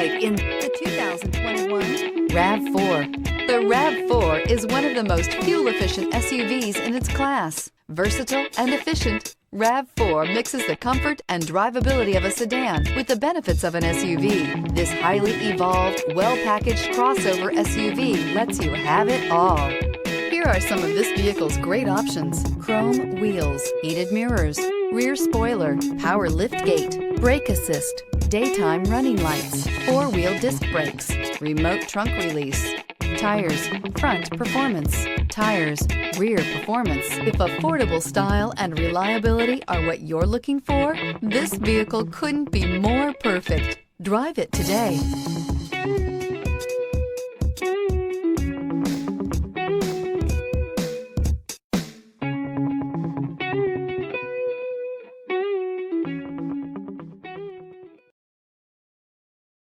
like in the 2021 RAV4. The RAV4 is one of the most fuel-efficient SUVs in its class. Versatile and efficient, RAV4 mixes the comfort and drivability of a sedan with the benefits of an SUV. This highly evolved, well-packaged crossover SUV lets you have it all. Here are some of this vehicle's great options: chrome wheels, heated mirrors, rear spoiler, power liftgate, brake assist, daytime running lights, four-wheel disc brakes, remote trunk release, tires, front performance, tires, rear performance. If affordable style and reliability are what you're looking for, this vehicle couldn't be more perfect. Drive it today.